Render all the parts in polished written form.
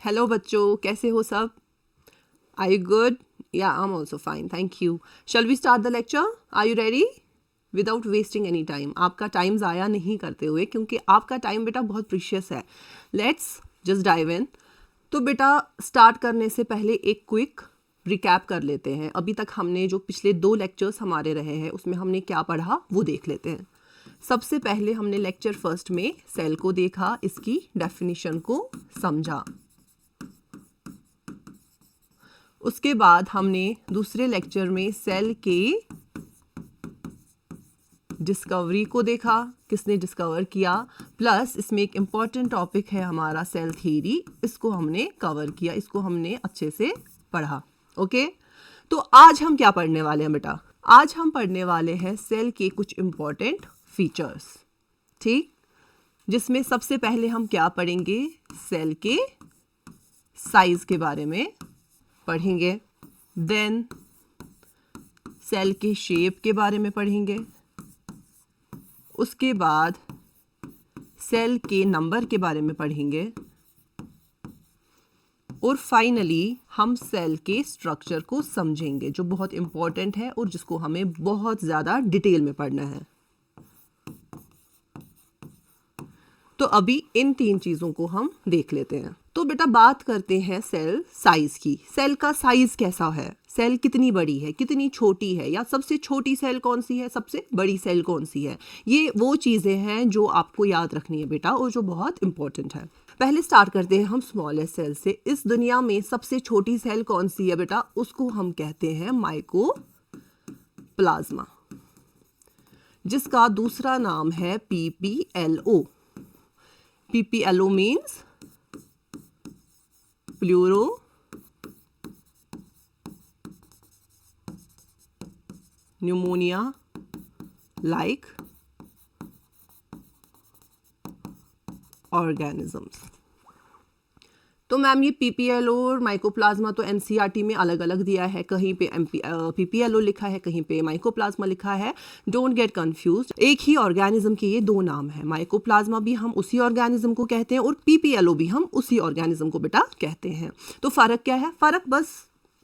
Hello बच्चों, कैसे हो सब? Are you good? या I am also fine, thank you. Shall we start the lecture? Are you ready? Without wasting any time, आपका time ज़ाया नहीं करते हुए, क्योंकि आपका टाइम बेटा बहुत प्रीशियस है. Let's just dive in. तो बेटा स्टार्ट करने से पहले एक क्विक रिकैप कर लेते हैं. अभी तक हमने जो पिछले 2 लेक्चर्स हमारे रहे हैं उसमें हमने क्या पढ़ा वो देख लेते हैं. सबसे पहले हमने लेक्चर फर्स्ट में सेल को देखा, इसकी डेफिनेशन को समझा. उसके बाद हमने दूसरे लेक्चर में सेल के डिस्कवरी को देखा, किसने डिस्कवर किया, प्लस इसमें एक इम्पॉर्टेंट टॉपिक है हमारा सेल थ्योरी, इसको हमने कवर किया, इसको हमने अच्छे से पढ़ा. ओके, तो आज हम क्या पढ़ने वाले हैं बेटा? आज हम पढ़ने वाले हैं सेल के कुछ इम्पॉर्टेंट फीचर्स. ठीक, जिसमें सबसे पहले हम क्या पढ़ेंगे? सेल के साइज के बारे में पढ़ेंगे. देन सेल के शेप के बारे में पढ़ेंगे. उसके बाद सेल के नंबर के बारे में पढ़ेंगे. और फाइनली हम सेल के स्ट्रक्चर को समझेंगे, जो बहुत इंपॉर्टेंट है और जिसको हमें बहुत ज़्यादा डिटेल में पढ़ना है. तो अभी इन 3 चीज़ों को हम देख लेते हैं. तो बेटा बात करते हैं सेल साइज की. सेल का साइज कैसा है? सेल कितनी बड़ी है, कितनी छोटी है, या सबसे छोटी सेल कौन सी है, सबसे बड़ी सेल कौन सी है? ये वो चीज़ें हैं जो आपको याद रखनी है बेटा, और जो बहुत इंपॉर्टेंट है. पहले स्टार्ट करते हैं हम स्मॉलेस्ट सेल से. इस दुनिया में सबसे छोटी सेल कौन सी है बेटा? उसको हम कहते हैं माइकोप्लाज्मा, जिसका दूसरा नाम है PPLO. PPLO means pleuro pneumonia like organisms. तो मैम ये PPLO और माइकोप्लाज्मा तो NCERT में अलग अलग दिया है. कहीं पे PPLO लिखा है, कहीं पे माइकोप्लाज्मा लिखा है. Don't get confused. एक ही ऑर्गेनिज्म के ये 2 नाम है. माइकोप्लाज्मा भी हम उसी ऑर्गेनिज्म को कहते हैं और PPLO भी हम उसी ऑर्गेनिज्म को बेटा कहते हैं. तो फ़र्क क्या है? फ़र्क बस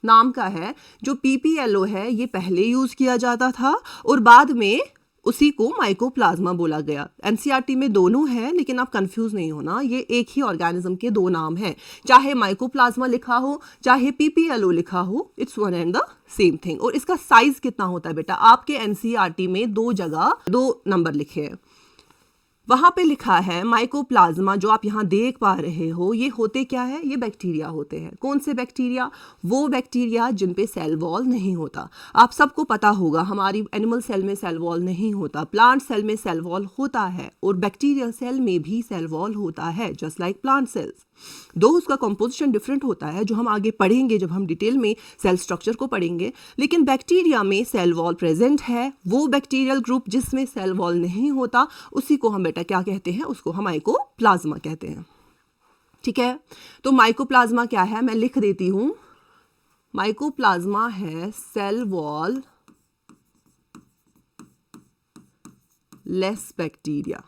नाम का है. जो PPLO है ये पहले यूज़ किया जाता था और बाद में उसी को माइकोप्लाज्मा बोला गया. NCERT में दोनों है, लेकिन आप कंफ्यूज नहीं होना, ये एक ही ऑर्गेनिज्म के 2 नाम हैं. चाहे माइकोप्लाज्मा लिखा हो, चाहे PPLO लिखा हो, it's one and the same thing. और इसका साइज कितना होता है बेटा? आपके NCERT में 2 जगह 2 नंबर लिखे हैं. वहाँ पे लिखा है माइकोप्लाज्मा, जो आप यहाँ देख पा रहे हो, ये होते क्या है? ये बैक्टीरिया होते हैं. कौन से बैक्टीरिया? वो बैक्टीरिया जिन पे सेल वॉल नहीं होता. आप सबको पता होगा हमारी एनिमल सेल में सेल वॉल नहीं होता, प्लांट सेल में सेल वॉल होता है, और बैक्टीरियल सेल में भी सेल वॉल होता है, जस्ट लाइक प्लांट सेल्स. दो उसका कंपोजिशन डिफरेंट होता है, जो हम आगे पढ़ेंगे जब हम डिटेल में सेल स्ट्रक्चर को पढ़ेंगे. लेकिन बैक्टीरिया में सेल वॉल प्रेजेंट है. वो बैक्टीरियल ग्रुप जिसमें सेल वॉल नहीं होता, उसी को हम बेटा क्या कहते हैं? उसको हम माइकोप्लाज्मा कहते हैं. ठीक है, तो माइकोप्लाज्मा क्या है? मैं लिख देती हूं. माइकोप्लाज्मा है सेल वॉल लेस बैक्टीरिया.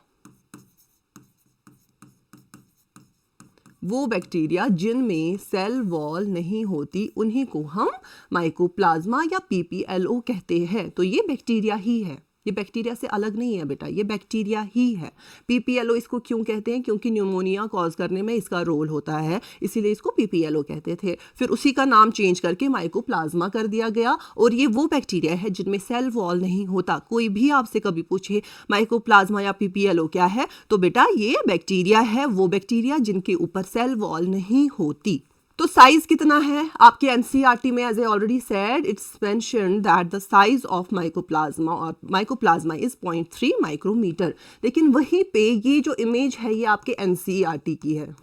वो बैक्टीरिया जिनमें सेल वॉल नहीं होती, उन्हीं को हम माइकोप्लाज्मा या PPLO कहते हैं. तो ये बैक्टीरिया ही है, ये बैक्टीरिया से अलग नहीं है बेटा, ये बैक्टीरिया ही है. PPLO इसको क्यों कहते हैं? क्योंकि न्यूमोनिया कॉज करने में इसका रोल होता है, इसीलिए इसको PPLO कहते थे. फिर उसी का नाम चेंज करके माइकोप्लाज्मा कर दिया गया. और ये वो बैक्टीरिया है जिनमें सेल वॉल नहीं होता. कोई भी आपसे कभी पूछे माइकोप्लाज्मा या PPLO क्या है, तो बेटा ये बैक्टीरिया है, वो बैक्टीरिया जिनके ऊपर सेल वॉल नहीं होती. तो साइज कितना है आपके NCERT में? As a already said, it's mentioned that the size of mycoplasma is 0.3 micrometre. लेकिन वहीं पे ये जो इमेज है ये आपके NCERT की है.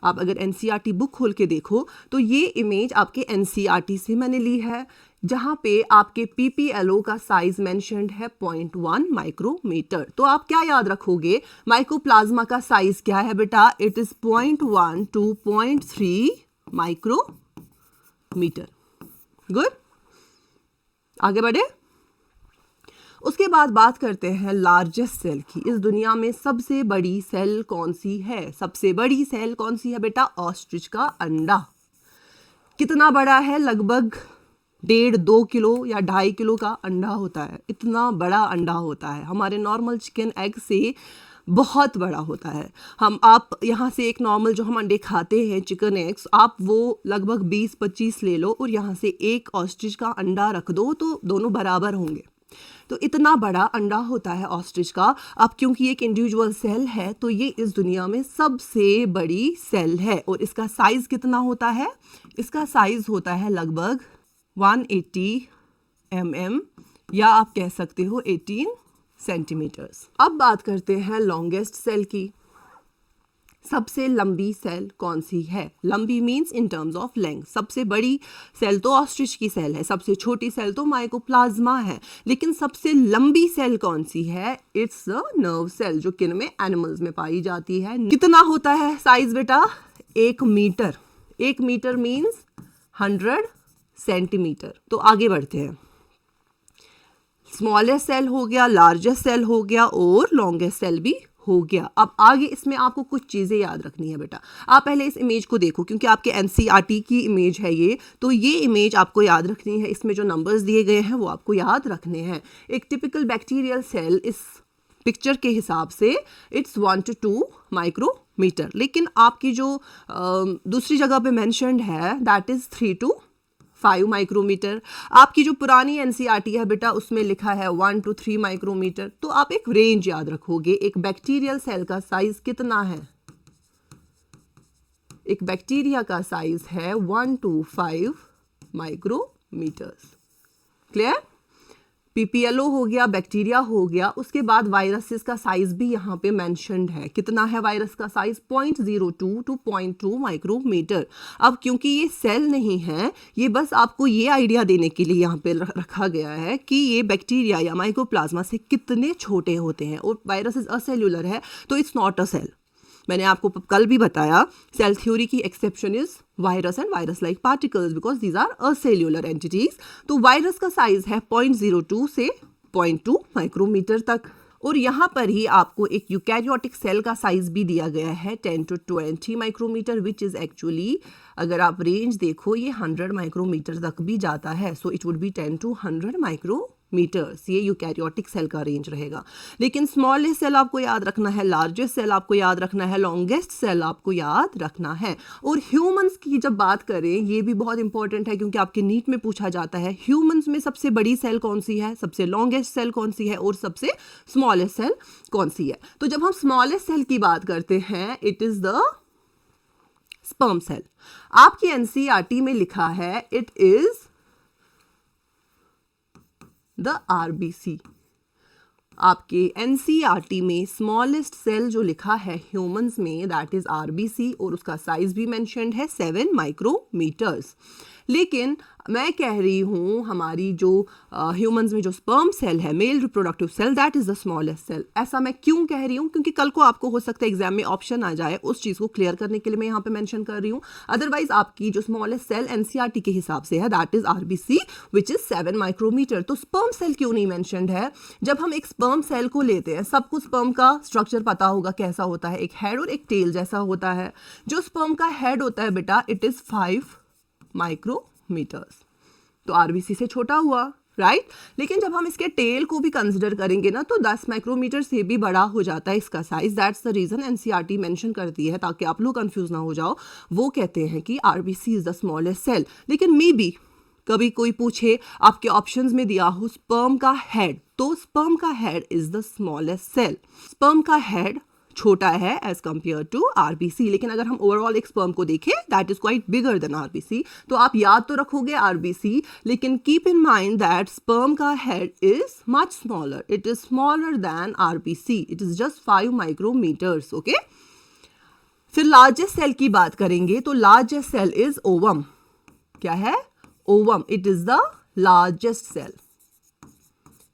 आप अगर NCERT बुक खोल के देखो तो ये इमेज आपके NCERT से मैंने ली है, जहां पे आपके PPLO का साइज मेंशन्ड है 0.1 माइक्रोमीटर. तो आप क्या याद रखोगे? माइकोप्लाज्मा का साइज क्या है बेटा? It is 0.1 to 0.3 micrometre. Good, आगे बढ़े. उसके बाद बात करते हैं लार्जेस्ट सेल की। इस दुनिया में सबसे बड़ी सेल कौन सी है? सबसे बड़ी सेल कौन सी है बेटा? ऑस्ट्रिच का अंडा। कितना बड़ा है? लगभग 1.5-2 किलो या 2.5 किलो का अंडा होता है। इतना बड़ा अंडा होता है, हमारे नॉर्मल चिकन एग से बहुत बड़ा होता है। आप यहाँ से एक नॉर्मल जो हम अंडे खाते हैं चिकन एग्स, आप वो लगभग 20-25 ले लो और यहाँ से एक ऑस्ट्रिच का अंडा रख दो तो दोनों बराबर होंगे। तो इतना बड़ा अंडा होता है ऑस्ट्रिच का। अब क्योंकि एक इंडिविजुअल सेल है तो ये इस दुनिया में सबसे बड़ी सेल है। और इसका साइज कितना होता है? इसका साइज होता है लगभग 180 mm या आप कह सकते हो 18 सेंटीमीटर्स। अब बात करते हैं लॉन्गेस्ट सेल की। सबसे लंबी सेल कौन सी है? लंबी means in terms of length. सबसे बड़ी सेल तो ऑस्ट्रिच की सेल है, सबसे छोटी सेल तो माइकोप्लाज्मा है, लेकिन सबसे लंबी सेल कौन सी है? इट्स द नर्व सेल, जो किन में? एनिमल्स में पाई जाती है। कितना होता है साइज बेटा? 1 मीटर। 1 metre means 100 centimetre. तो आगे बढ़ते हैं। स्मॉलेस्ट सेल हो गया, लार्जेस्ट सेल हो गया और लॉन्गेस्ट सेल भी हो गया। अब आगे इसमें आपको कुछ चीज़ें याद रखनी है बेटा। आप पहले इस इमेज को देखो, क्योंकि आपके एनसीईआरटी की इमेज है ये, तो ये इमेज आपको याद रखनी है। इसमें जो नंबर्स दिए गए हैं वो आपको याद रखने हैं। एक टिपिकल बैक्टीरियल सेल इस पिक्चर के हिसाब से इट्स 1 to 2 माइक्रोमीटर, लेकिन आपकी जो दूसरी जगह पे मेंशन्ड है दैट इज़ 3 to 5 माइक्रोमीटर। आपकी जो पुरानी एनसीईआरटी है बेटा उसमें लिखा है 1 to 3 माइक्रोमीटर। तो आप एक रेंज याद रखोगे। एक बैक्टीरियल सेल का साइज कितना है? एक बैक्टीरिया का साइज है 1 to 5 माइक्रोमीटर्स। क्लियर? पीपीएलओ हो गया, बैक्टीरिया हो गया। उसके बाद वायरसेस का साइज भी यहाँ पे मेंशन्ड है। कितना है वायरस का साइज? 0.02 to 0.2 micrometer. अब क्योंकि ये सेल नहीं है, ये बस आपको ये आइडिया देने के लिए यहाँ पे रखा गया है कि ये बैक्टीरिया या माइकोप्लाज्मा से कितने छोटे होते हैं। और वायरस असेल्युलर है तो इट्स नॉट अ सेल। मैंने आपको कल भी बताया सेल थ्योरी की exception is virus and virus like particles because these are acellular entities. तो वायरस का साइज है 0.02 से 0.2 माइक्रोमीटर तक। और यहाँ पर ही आपको एक यूकैरियोटिक सेल का साइज भी दिया गया है 10 to 20 micrometre, which is actually अगर आप रेंज देखो ये 100 माइक्रोमीटर तक भी जाता है। So it would be 10 to 100 micrometres. ये यूकैरियोटिक सेल का रेंज रहेगा। लेकिन स्मॉलेस्ट सेल आपको याद रखना है, लार्जेस्ट सेल आपको याद रखना है, लॉन्गेस्ट सेल आपको याद रखना है। और ह्यूमंस की जब बात करें, ये भी बहुत इंपॉर्टेंट है क्योंकि आपके नीट में पूछा जाता है ह्यूमंस में सबसे बड़ी सेल कौन सी है, सबसे लॉन्गेस्ट सेल कौन सी है और सबसे स्मॉलेस्ट सेल कौन सी है। तो जब हम स्मॉलेस्ट सेल की बात करते हैं it is the sperm cell. आपकी एनसीईआरटी में लिखा है इट इज द आरबीसी। आपके एनसीईआरटी में स्मॉलेस्ट सेल जो लिखा है ह्यूमंस में दैट इज आरबीसी और उसका साइज भी मेंशन्ड है 7 माइक्रोमीटर्स। लेकिन मैं कह रही हूँ हमारी जो ह्यूमंस में जो स्पर्म सेल है, male reproductive cell, that is the smallest cell. ऐसा मैं क्यों कह रही हूँ? क्योंकि कल को आपको हो सकता है एग्जाम में ऑप्शन आ जाए, उस चीज़ को क्लियर करने के लिए मैं यहाँ पे मेंशन कर रही हूँ। अदरवाइज आपकी जो स्मॉलेस्ट सेल एनसीईआरटी के हिसाब से है that is RBC which is 7 micrometre. तो स्पर्म सेल क्यों नहीं मेंशन्ड है? जब हम एक स्पर्म सेल को लेते हैं, सबको स्पर्म का स्ट्रक्चर पता होगा कैसा होता है, एक हेड और एक टेल जैसा होता है। जो स्पर्म का हेड होता है बेटा इट इज 5 माइक्रोमीटर्स, तो आरबीसी से छोटा हुआ, राइट? लेकिन जब हम इसके टेल को भी कंसिडर करेंगे ना तो 10 माइक्रोमीटर से भी बड़ा हो जाता है इसका size. That's the reason NCERT mention करती है, ताकि आप लोग कंफ्यूज ना हो जाओ। वो कहते हैं कि RBC is the smallest cell. लेकिन मे बी कभी कोई पूछे आपके ऑप्शंस में दिया हो स्पर्म का हेड, तो स्पर्म का head is the smallest cell. स्पर्म का हेड छोटा है एज कंपेयर टू आरबीसी। लेकिन अगर हम ओवरऑल एक स्पर्म को देखें that is quite bigger than RBC. तो आप याद तो रखोगे आरबीसी, लेकिन keep in mind that sperm का head is much smaller, it is smaller than RBC, it is just 5 micrometers. Okay, फिर लार्जेस्ट सेल की बात करेंगे तो लार्जेस्ट सेल इज ओवम। क्या है? Ovum, it is the largest cell.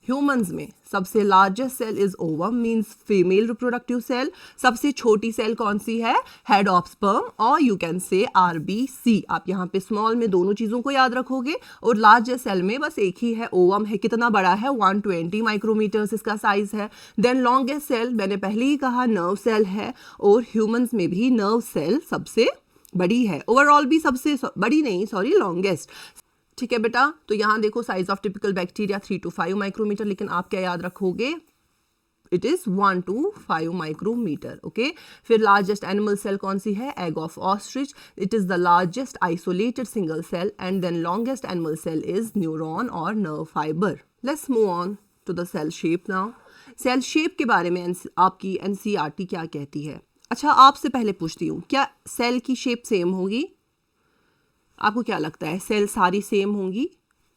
Humans में सबसे largest cell is ovum, means female reproductive cell. सबसे छोटी सेल कौन सी है? हेड ऑफ स्पर्म, और यू कैन से RBC। आप यहाँ पे स्मॉल में दोनों चीज़ों को याद रखोगे, और लार्जेस्ट सेल में बस एक ही है, ओवम है। कितना बड़ा है? 120 माइक्रोमीटर्स इसका साइज है। देन लॉन्गेस्ट सेल मैंने पहले ही कहा नर्व सेल है, और ह्यूमंस में भी नर्व सेल सबसे बड़ी है। ओवरऑल भी सबसे बड़ी नहीं, सॉरी, लॉन्गेस्ट। ठीक है बेटा, तो यहाँ देखो size of typical bacteria 3 to 5 micrometer, लेकिन आप क्या याद रखोगे? It is 1 to 5 micrometer. Okay, फिर लार्जेस्ट एनिमल सेल कौन सी है? Egg of ostrich. It is the largest isolated single cell, and then longest animal cell is neuron और nerve fiber. Let's move on to the cell shape now. Cell shape के बारे में आपकी NCERT क्या कहती है? अच्छा, आपसे पहले पूछती हूँ, क्या सेल की शेप सेम होगी? आपको क्या लगता है, सेल सारी सेम होंगी?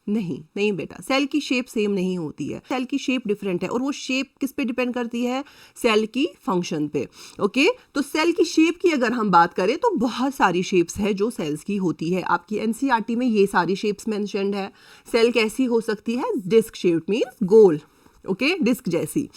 नहीं, नहीं बेटा, सेल की शेप सेम नहीं होती है। सेल की शेप डिफरेंट है, और वो शेप किस पे डिपेंड करती है? सेल की फंक्शन पे। ओके, तो सेल की शेप की अगर हम बात करें तो बहुत सारी शेप्स है जो सेल्स की होती है। आपकी NCERT में ये सारी शेप्स मेंशन्ड है। सेल कैसी हो सकती है? डिस्क शेप, मीन्स गोल, ओके, डिस्क जैसी।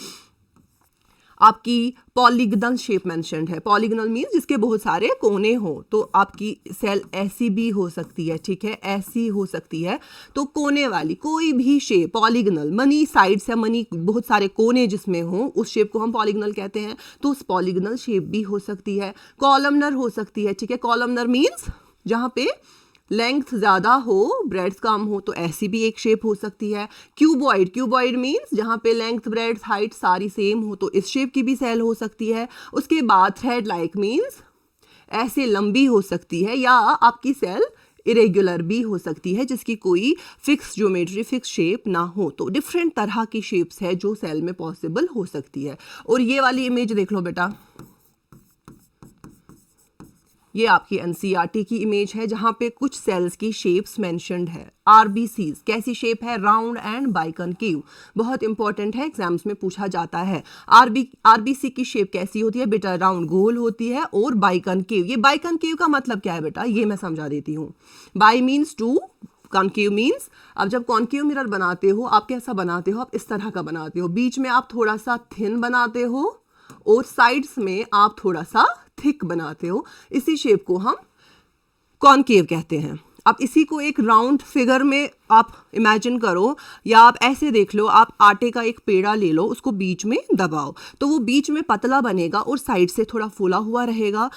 आपकी पॉलीगनल शेप मेंशन्ड है। पॉलीगनल मीन्स जिसके बहुत सारे कोने हो, तो आपकी सेल ऐसी भी हो सकती है, ठीक है, ऐसी हो सकती है। तो कोने वाली कोई भी शेप, पॉलीगनल, मनी साइड्स है, मनी बहुत सारे कोने जिसमें हो, उस शेप को हम पॉलीगनल कहते हैं। तो उस पॉलीगनल शेप भी हो सकती है। कॉलमनर हो सकती है, ठीक है। कॉलमनर मीन्स जहाँ पे लेंथ ज़्यादा हो, ब्रेड्स कम हो, तो ऐसी भी एक शेप हो सकती है। क्यूबॉइड, क्यूबॉइड मीन्स जहाँ पे लेंथ, ब्रेड्स, हाइट सारी सेम हो, तो इस शेप की भी सेल हो सकती है। उसके बाद थ्रेड लाइक मीन्स ऐसे लंबी हो सकती है, या आपकी सेल इरेगुलर भी हो सकती है जिसकी कोई फिक्स ज्योमेट्री, फिक्स शेप ना हो। तो डिफरेंट तरह की शेप्स है जो सेल में पॉसिबल हो सकती है। और ये वाली इमेज देख लो बेटा, ये आपकी NCERT की इमेज है जहां पे कुछ सेल्स की शेप्स मेंशन्ड है। RBCs कैसी शेप है? Round and biconcave. बहुत इंपॉर्टेंट है, एग्जाम्स में पूछा जाता है। RBC की शेप कैसी होती है बेटा? राउंड, गोल होती है, और बाइकनकेव। ये बाइकनकेव का मतलब क्या है बेटा? ये मैं समझा देती हूँ। Bi means two, concave means, अब जब कॉन्केव मिरर बनाते हो आप कैसा बनाते हो? आप इस तरह का बनाते हो। बीच में आप थोड़ा सा थिन बनाते हो, और साइड्स में आप थोड़ा सा थिक बनाते हो। इसी शेप को हम कॉन्केव कहते हैं। अब इसी को एक राउंड फिगर में आप इमेजिन करो, या आप ऐसे देख लो, आप आटे का एक पेड़ा ले लो, उसको बीच में दबाओ, तो वो बीच में पतला बनेगा और साइड से थोड़ा फूला हुआ रहेगा।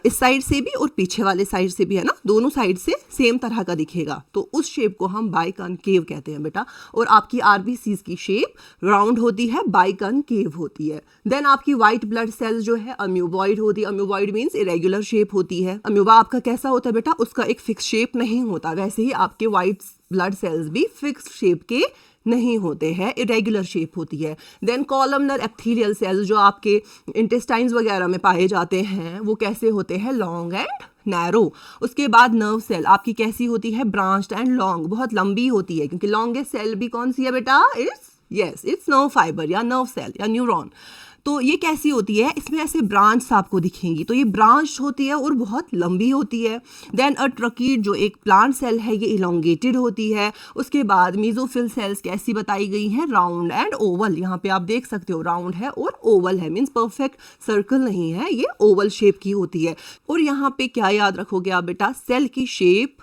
इस साइड से भी और पीछे वाले साइड से भी, है ना, दोनों साइड से सेम तरह का दिखेगा। तो उस शेप को हम बाइकनकेव कहते हैं बेटा। और आपकी RBCs की शेप राउंड होती है, बाइकनकेव होती है। देन आपकी व्हाइट ब्लड सेल्स जो है अम्यूबॉइड होती है। अम्यूबॉइड मीन्स इरेगुलर शेप होती है। अम्यूबा आपका कैसा होता है बेटा? उसका एक फिक्स शेप नहीं होता। वैसे ही आपके व्हाइट ब्लड सेल्स भी फिक्स शेप के नहीं होते हैं, इरेगुलर शेप होती है। देन कॉलमनर एपिथेलियल सेल्स जो आपके इंटेस्टाइन्स वगैरह में पाए जाते हैं, वो कैसे होते हैं? Long and narrow. उसके बाद नर्व सेल आपकी कैसी होती है? ब्रांच्ड एंड लॉन्ग, बहुत लंबी होती है, क्योंकि लॉन्गेस्ट सेल भी कौन सी है बेटा? इट्स नर्व फाइबर या नर्व सेल या न्यूरॉन। तो ये कैसी होती है? इसमें ऐसे ब्रांच आपको दिखेंगी, तो ये ब्रांच होती है और बहुत लंबी होती है। देन अ ट्रकीड जो एक प्लांट सेल है, ये इलोंगेटेड होती है। उसके बाद मीजोफिल सेल्स कैसी बताई गई हैं? Round and Oval. यहाँ पे आप देख सकते हो राउंड है और ओवल है, मीन्स परफेक्ट सर्कल नहीं है, ये ओवल शेप की होती है। और यहाँ पे क्या याद रखोगे आप बेटा? सेल की शेप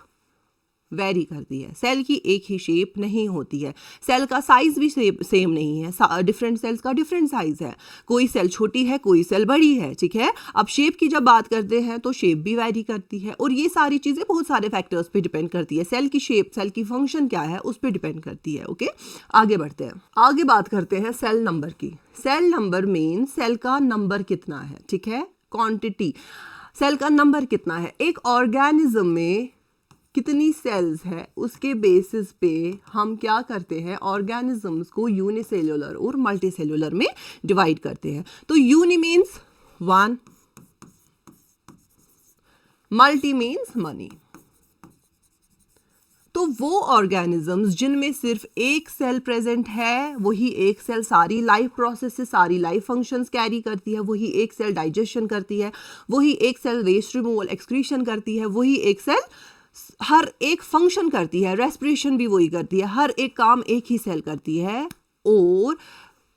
वेरी करती है, सेल की एक ही शेप नहीं होती है। सेल का साइज भी सेम नहीं है, डिफरेंट सेल्स का डिफरेंट साइज है। कोई सेल छोटी है, कोई सेल बड़ी है, ठीक है। अब शेप की जब बात करते हैं तो शेप भी वेरी करती है, और ये सारी चीज़ें बहुत सारे फैक्टर्स पे डिपेंड करती है। सेल की शेप, सेल की फंक्शन क्या है, उस पर डिपेंड करती है। ओके, आगे बढ़ते हैं। आगे बात करते हैं सेल नंबर की। सेल नंबर मीन सेल का नंबर कितना है, ठीक है, क्वांटिटी। सेल का नंबर कितना है? एक ऑर्गेनिज्म में कितनी सेल्स है, उसके बेसिस पे हम क्या करते हैं? ऑर्गेनिजम्स को यूनिसेल्युलर और मल्टीसेल्युलर में डिवाइड करते हैं। तो uni means 1, multi means many. तो वो ऑर्गेनिजम्स जिनमें सिर्फ एक सेल प्रेजेंट है, वही एक सेल सारी लाइफ प्रोसेस से सारी लाइफ फंक्शंस कैरी करती है, वही एक सेल डाइजेशन करती है, वही एक सेल वेस्ट रिमूवल एक्सक्रीशन करती है, वही एक सेल हर एक फंक्शन करती है, रेस्पिरेशन भी वही करती है, हर एक काम एक ही सेल करती है, और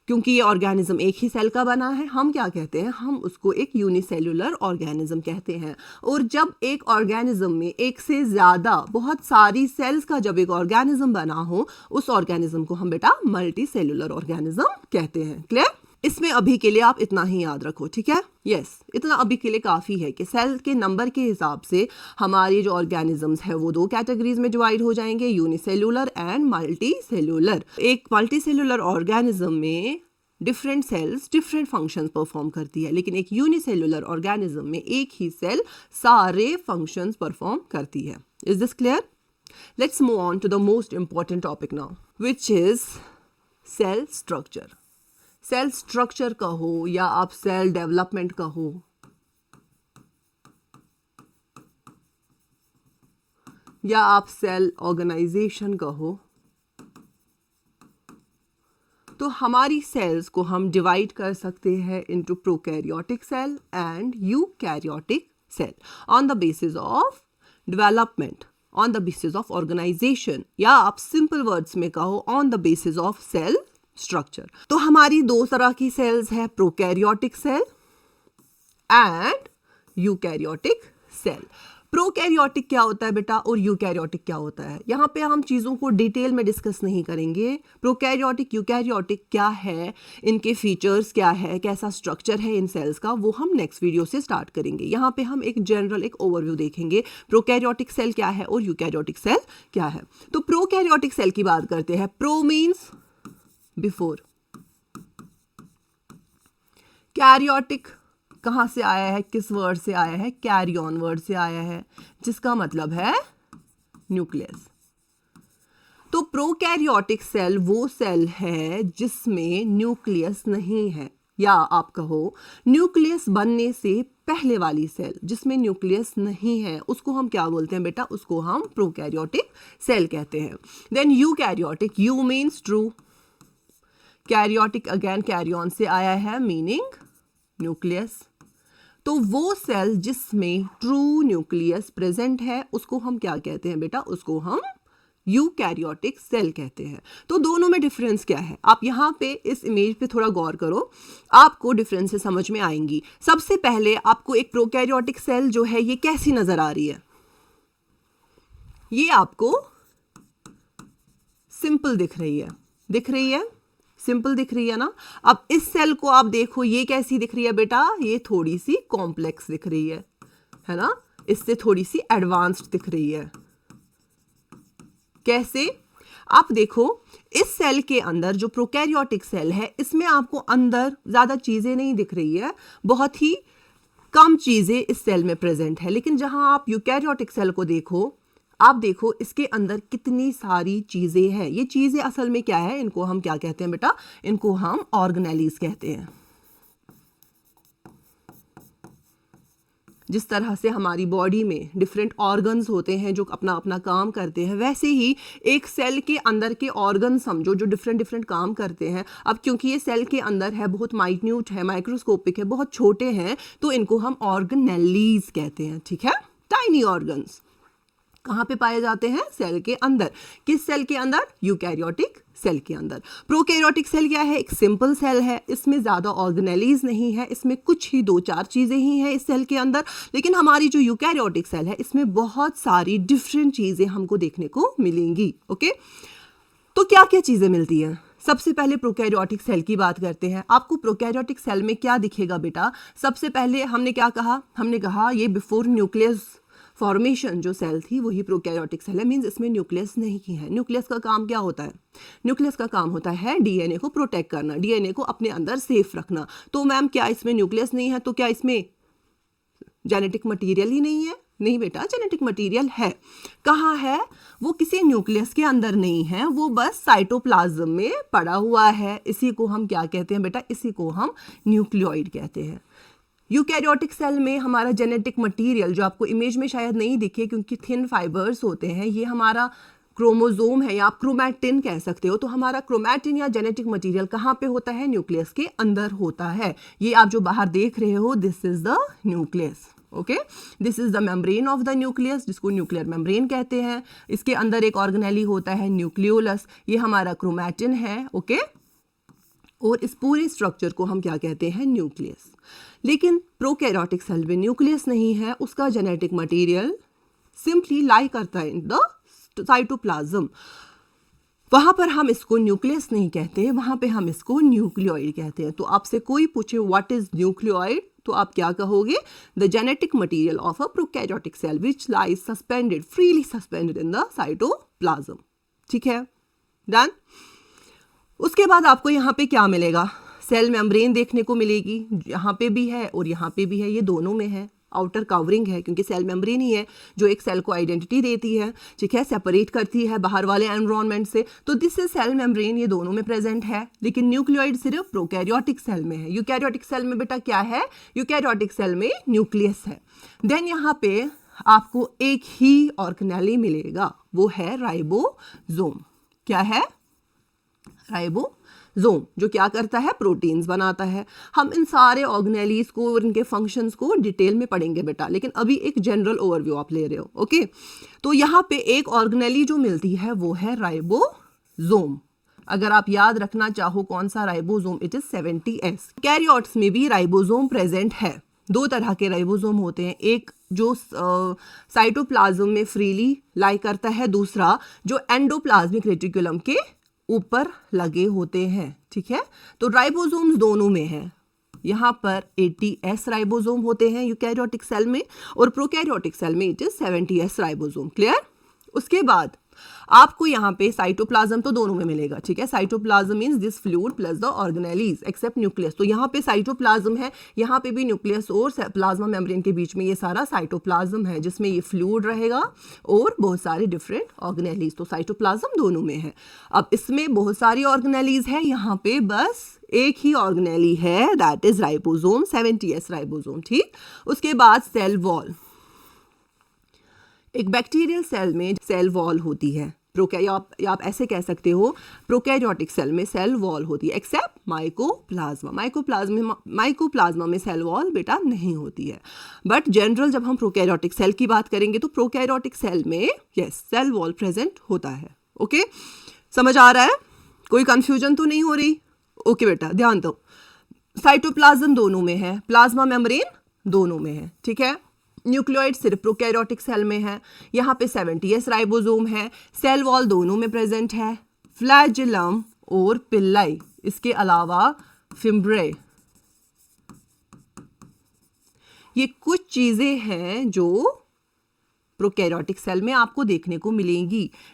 क्योंकि ये ऑर्गेनिज्म एक ही सेल का बना है, हम क्या कहते हैं, हम उसको एक यूनिसेल्युलर ऑर्गेनिज्म कहते हैं। और जब एक ऑर्गेनिज्म में एक से ज़्यादा बहुत सारी सेल्स का जब एक ऑर्गेनिज्म बना हो, उस ऑर्गेनिज्म को हम बेटा मल्टी सेल्युलर ऑर्गेनिज्म कहते हैं। क्लियर? इसमें अभी के लिए आप इतना ही याद रखो, ठीक है? यस, इतना अभी के लिए काफ़ी है कि सेल के नंबर के हिसाब से हमारे जो ऑर्गेनिजम्स है वो दो कैटेगरीज में डिवाइड हो जाएंगे, यूनिसेल्युलर एंड मल्टी सेल्युलर। एक मल्टी सेल्युलर ऑर्गेनिज्म में different cells different functions perform करती है, लेकिन एक यूनिसेल्युलर ऑर्गेनिज्म में एक ही सेल सारे फंक्शंस परफॉर्म करती है। Is this clear? Let's move on to the most important topic now, which is cell structure. Cell structure कहो या आप सेल डेवलपमेंट कहो, या आप सेल ऑर्गेनाइजेशन कहो, तो हमारी सेल्स को हम डिवाइड कर सकते हैं into prokaryotic cell and eukaryotic cell on the basis of development, on the basis of organisation, या आप सिंपल वर्ड्स में कहो on the basis of cell structure. तो हमारी दो तरह की सेल्स है, prokaryotic cell and eukaryotic cell. Prokaryotic क्या होता है बेटा और यूकैरियोटिक क्या होता है, यहाँ पे हम चीज़ों को डिटेल में डिस्कस नहीं करेंगे। प्रोकैरियोटिक यूकैरियोटिक क्या है, इनके फीचर्स क्या है, कैसा स्ट्रक्चर है इन सेल्स का, वो हम नेक्स्ट वीडियो से स्टार्ट करेंगे। यहाँ पे हम एक जनरल एक ओवरव्यू देखेंगे, प्रोकैरियोटिक सेल क्या है और यूकैरियोटिक सेल क्या है। तो प्रोकैरियोटिक सेल की बात करते हैं। प्रो मीन्स बिफोर, कैरियोटिक कहाँ से आया है, किस वर्ड से आया है, कैरी ऑन वर्ड से आया है, जिसका मतलब है न्यूक्लियस। तो प्रोकैरियोटिक सेल वो सेल है जिसमें न्यूक्लियस नहीं है, या आप कहो न्यूक्लियस बनने से पहले वाली सेल जिसमें न्यूक्लियस नहीं है, उसको हम क्या बोलते हैं बेटा, उसको हम प्रोकैरियोटिक सेल कहते हैं। Then eukaryotic, eu means true, karyotic again carry on से आया है मीनिंग न्यूक्लियस। तो वो सेल जिसमें ट्रू न्यूक्लियस प्रेजेंट है उसको हम क्या कहते हैं बेटा, उसको हम यूकैरियोटिक सेल कहते हैं। तो दोनों में डिफरेंस क्या है, आप यहाँ पे इस इमेज पे थोड़ा गौर करो, आपको डिफरेंसेस समझ में आएंगी। सबसे पहले आपको एक प्रोकैरियोटिक सेल जो है ये कैसी नजर आ रही है, ये आपको सिंपल दिख रही है, दिख रही है, सिंपल दिख रही है ना। अब इस सेल को आप देखो, ये कैसी दिख रही है बेटा, ये थोड़ी सी कॉम्प्लेक्स दिख रही है ना, इससे थोड़ी सी एडवांस्ड दिख रही है। कैसे, आप देखो इस सेल के अंदर जो प्रोकैरियोटिक सेल है इसमें आपको अंदर ज्यादा चीजें नहीं दिख रही है, बहुत ही कम चीजें इस सेल में प्रेजेंट है। लेकिन जहां आप यूकैरियोटिक सेल को देखो, आप देखो इसके अंदर कितनी सारी चीजें हैं। ये चीजें असल में क्या है, इनको हम क्या कहते हैं बेटा, इनको हम ऑर्गेनेलीज कहते हैं। जिस तरह से हमारी बॉडी में डिफरेंट ऑर्गन्स होते हैं जो अपना अपना काम करते हैं, वैसे ही एक सेल के अंदर के ऑर्गन समझो जो डिफरेंट डिफरेंट काम करते हैं। अब क्योंकि ये सेल के अंदर है, बहुत माइन्यूट है, माइक्रोस्कोपिक है, बहुत छोटे हैं, तो इनको हम ऑर्गेनेलीज कहते हैं। ठीक है, टाइनी ऑर्गन्स कहाँ पे पाए जाते हैं, सेल के अंदर। किस सेल के अंदर, यूकैरियोटिक सेल के अंदर। प्रोकैरियोटिक सेल क्या है, एक सिंपल सेल है, इसमें ज़्यादा ऑर्गेनेलीज नहीं है, इसमें कुछ ही 2-4 चीज़ें ही हैं इस सेल के अंदर। लेकिन हमारी जो यूकैरियोटिक सेल है इसमें बहुत सारी डिफरेंट चीज़ें हमको देखने को मिलेंगी। ओके, तो क्या क्या चीज़ें मिलती हैं, सबसे पहले प्रोकैरियोटिक सेल की बात करते हैं। आपको प्रोकैरियोटिक सेल में क्या दिखेगा बेटा, सबसे पहले हमने क्या कहा, हमने कहा ये बिफोर न्यूक्लियस फॉर्मेशन जो सेल थी वही प्रोकैरियोटिक सेल है, मींस इसमें न्यूक्लियस नहीं है। न्यूक्लियस का काम क्या होता है, न्यूक्लियस का काम होता है डीएनए को प्रोटेक्ट करना, डीएनए को अपने अंदर सेफ रखना। तो मैम क्या इसमें न्यूक्लियस नहीं है, तो क्या इसमें जेनेटिक मटेरियल ही नहीं है? नहीं बेटा, जेनेटिक मटेरियल है। कहाँ है वो, किसी न्यूक्लियस के अंदर नहीं है, वो बस साइटोप्लाज्म में पड़ा हुआ है। इसी को हम क्या कहते हैं बेटा, इसी को हम न्यूक्लियोइड कहते हैं। यूकैरियोटिक सेल में हमारा जेनेटिक मटेरियल जो आपको इमेज में शायद नहीं दिखे क्योंकि थिन फाइबर्स होते हैं, ये हमारा क्रोमोसोम है या आप क्रोमैटिन कह सकते हो। तो हमारा क्रोमैटिन या जेनेटिक मटेरियल कहाँ पे होता है, न्यूक्लियस के अंदर होता है। ये आप जो बाहर देख रहे हो, this is the nucleus. Okay, this is the membrane of the nucleus, जिसको न्यूक्लियर मेम्ब्रेन कहते हैं। इसके अंदर एक ऑर्गेनेली होता है न्यूक्लियोलस, ये हमारा क्रोमैटिन है। ओके, और इस पूरे स्ट्रक्चर को हम क्या कहते हैं, न्यूक्लियस। लेकिन प्रोकैरियोटिक सेल में न्यूक्लियस नहीं है, उसका जेनेटिक मटेरियल सिंपली लाई करता है इन द साइटोप्लाज्म। वहां पर हम इसको न्यूक्लियस नहीं कहते, वहां पे हम इसको न्यूक्लियोइड कहते हैं। तो आपसे कोई पूछे व्हाट इज न्यूक्लियोइड, तो आप क्या कहोगे, the genetic material of a prokaryotic cell which lies suspended, freely suspended in the cytoplasm. ठीक है, डन। उसके बाद आपको यहाँ पे क्या मिलेगा, सेल मेम्ब्रेन देखने को मिलेगी, यहाँ पे भी है और यहाँ पे भी है, ये दोनों में है। आउटर कवरिंग है क्योंकि सेल मेम्ब्रेन ही है जो एक सेल को आइडेंटिटी देती है, ठीक है, सेपरेट करती है बाहर वाले एनवायरनमेंट से। तो दिस इज सेल मेम्ब्रेन, ये दोनों में प्रेजेंट है। लेकिन न्यूक्लियोइड सिर्फ प्रोकैरियोटिक सेल में है। यूकैरियोटिक सेल में बेटा क्या है, यूकैरियोटिक सेल में न्यूक्लियस है। देन यहाँ पे आपको एक ही ऑर्गेनेली मिलेगा, वो है राइबोसोम। क्या है, राइबोसोम, जो क्या करता है, प्रोटीन्स बनाता है। हम इन सारे ऑर्गेनेलीज को और इनके फंक्शंस को डिटेल में पढ़ेंगे बेटा, लेकिन अभी एक जनरल ओवरव्यू आप ले रहे हो। ओके, तो यहाँ पे एक ऑर्गेनेली जो मिलती है वो है राइबोसोम। अगर आप याद रखना चाहो कौन सा ribosome, it is 70S। Karyotes में भी राइबोसोम प्रेजेंट है। दो तरह के राइबोसोम होते हैं, एक जो साइटोप्लाज्म में फ्रीली लाई करता है, दूसरा जो एंडोप्लाज्मिक रेटिकुलम के ऊपर लगे होते हैं। ठीक है, तो राइबोसोम्स दोनों में है। यहाँ पर 80S राइबोसोम होते हैं यूकैरियोटिक सेल में, और प्रोकैरियोटिक सेल में it is 70S ribosome. Clear. उसके बाद आपको यहाँ पे साइटोप्लाज्म तो दोनों में मिलेगा। ठीक है, cytoplasm means this fluid plus the organelles except nucleus. तो यहाँ पे साइटोप्लाज्म है, यहाँ पे भी न्यूक्लियस और प्लाज्मा मेम्ब्रेन के बीच में ये सारा साइटोप्लाज्म है, जिसमें ये फ्लूइड रहेगा और बहुत सारे डिफरेंट ऑर्गेनेलीज। तो साइटोप्लाज्म दोनों में है। अब इसमें बहुत सारी ऑर्गेनेलीज है, यहाँ पे बस एक ही ऑर्गेनेली है, that is ribosome, 70S ribosome. ठीक, उसके बाद सेल वॉल। एक बैक्टीरियल सेल में सेल वॉल होती है, आप ऐसे कह सकते हो प्रोकैरियोटिक सेल में सेल वॉल होती है, एक्सेप्ट माइकोप्लाज्मा में सेल वॉल बेटा नहीं होती है। बट जनरल जब हम प्रोकैरियोटिक सेल की बात करेंगे तो प्रोकैरियोटिक सेल में यस सेल वॉल प्रेजेंट होता है। ओके, समझ आ रहा है, कोई कंफ्यूजन तो नहीं हो रही। ओके बेटा, ध्यान दो, साइटोप्लाज्म दोनों में है, प्लाज्मा मेम्ब्रेन दोनों में है। ठीक है, न्यूक्लियोइड सिर्फ प्रोकैरियोटिक सेल में है, यहाँ पे 70S राइबोसोम है, सेल वॉल दोनों में प्रेजेंट है, फ्लैजिलम और पिल्लाई, इसके अलावा फिम्ब्रे, ये कुछ चीजें हैं जो प्रोकैरियोटिक सेल में आपको देखने को मिलेंगी।